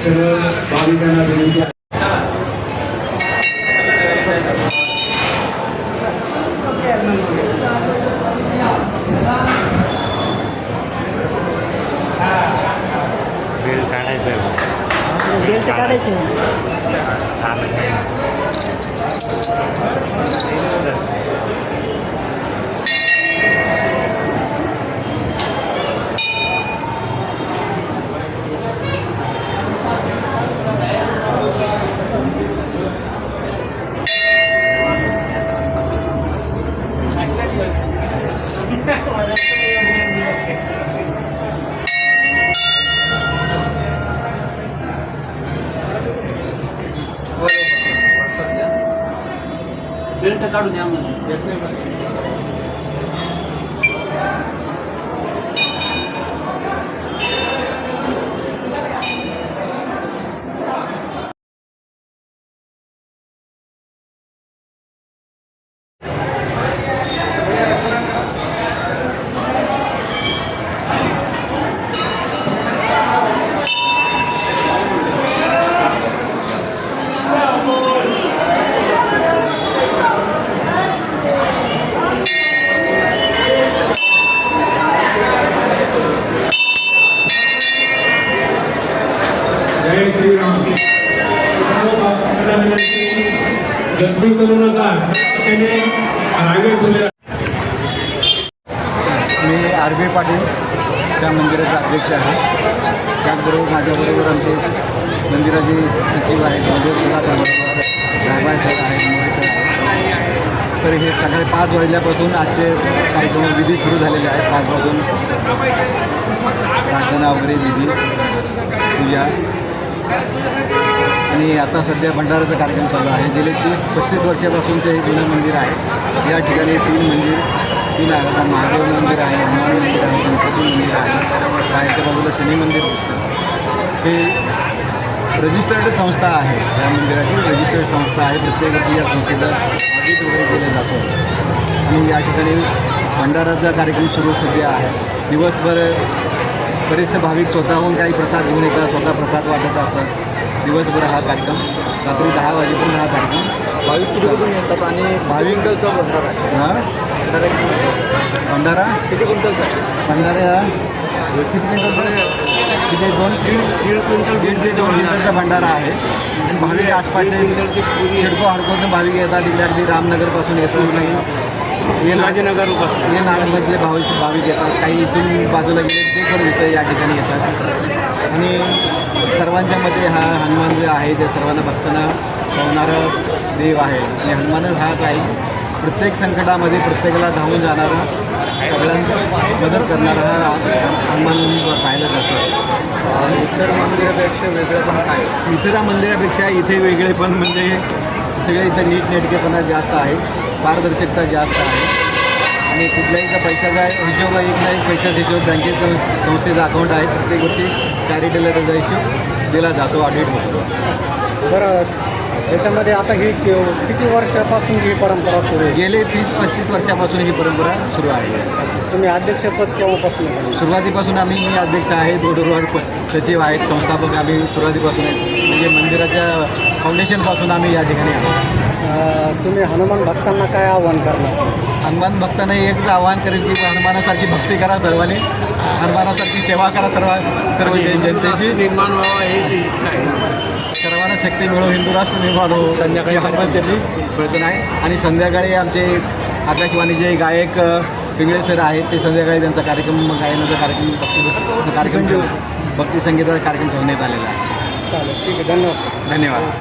सर्व भाविकांना विनंती आहे. बिल काढायचं बेल्ट काढायचं बेल्ट काढून या म्हणजे जय श्रीराम. सर्व भक्तांना विनंती, गर्दी करू नका. त्याने रागे खुले. मी आर.बी. पाटील त्या मंदिराचा अध्यक्ष आहे. त्याचबरोबर माझ्याबरोबर आमचे मंदिराचे सचिव आहेत म्हणजे सुधाकर रायबाई सर आहेत, मोरे सर आहेत. तर हे सकाळी 5 वाजल्यापासून आजचे कार्यक्रम विधी सुरू झालेले आहेत. 5 वाजून प्रार्थना वगैरे विधी पूजा आणि आता सध्या भंडाराचा कार्यक्रम चालू आहे. गेले 30-35 वर्षापासूनचे हे जुनं मंदिर आहे. या ठिकाणी 3 आहेत. महादेव मंदिर आहे, हनुमान मंदिर आहे, गणपती मंदिर आहे. बाहेरच्या बाजूला शनी मंदिर. हे रजिस्टर्ड संस्था आहे. या मंदिराची रजिस्टर्ड संस्था आहे. प्रत्येक वर्षी या संस्थेचा ऑडिट वगैरे केलं जातं आणि या ठिकाणी भंडाराचा कार्यक्रम सुरू सध्या आहे. दिवसभर बरेचसे भाविक स्वतःहून काही प्रसाद घेऊन येतात, स्वतः प्रसाद वाटत असतात. दिवसभर हा कार्यक्रम, रात्री 10 वाजेपर्यंत हा कार्यक्रम भाविक कुठून येतात आणि भाविक भंडारा आहे. हां भंडारा किती क्विंटलचा आहे? भंडारा किती क्विंटल? तिथे 2 ते 2 क्विंटलचा भंडारा आहे. आणि भाविक आसपासचे शिडको हडकोतून भाविक येतात. तिकडे अगदी रामनगरपासून येतात, हे नागनगरमधले भाविक येतात. काही इथून बाजूला गेले ते पण इथं या ठिकाणी येतात. आणि सर्वांच्या मध्ये हा हनुमान जे आहे ते सर्वांना भक्तांना पावणारं देव आहे. आणि हनुमानच हाच आहे प्रत्येक संकटामध्ये प्रत्येकाला धावून जाणारा, सगळ्यांना मदत करणारा हा हनुमान पाहिलं जातं. इतर मंदिरापेक्षा वेगळं पण आहे. इतर मंदिरापेक्षा इथे वेगळे पण म्हणजे सगळे इथं नीटनेटकेपणा जास्त आहे, पारदर्शकता जास्त आहे. आणि कुठल्याही पैशाचा हिशोब एक नाही, पैशाचा हिशोब बँकेचं संस्थेचा अकाउंट आहे. प्रत्येक वर्षी चॅरिटीला त्याचा हिशोब दिला जातो, ऑडिट होतो. बरं, याच्यामध्ये आता ही किती वर्षापासून ही परंपरा सुरू आहे? गेले 30-35 वर्षापासून ही परंपरा सुरू आहे. तुम्ही अध्यक्षपद केव्हापासून? सुरुवातीपासून मी अध्यक्ष आहे. दोडोरवाड सचिव आहेत, संस्थापक आम्ही सुरुवातीपासून आहेत. म्हणजे मंदिराच्या फाउंडेशनपासून आम्ही या ठिकाणी आहोत. तुम्ही हनुमान भक्तांना काय आव्हान करणार? हनुमान भक्तांना एकच आव्हान करेल की हनुमानासारखी भक्ती करा सर्वांनी, हनुमानासारखी सेवा करा सर्व जनतेची निर्माण व्हावा हे सर्वांना शक्ती मिळो, हिंदू राष्ट्र निर्माण हो. संध्याकाळी हनुमानची प्रयत्न आहे. आणि संध्याकाळी आमचे आकाशवाणीचे गायक पिंगळे सर आहेत, ते संध्याकाळी त्यांचा कार्यक्रम गायनाचा कार्यक्रम भक्ती संगीताचा कार्यक्रम ठेवण्यात आलेला आहे. चालेल, ठीक आहे, धन्यवाद. धन्यवाद.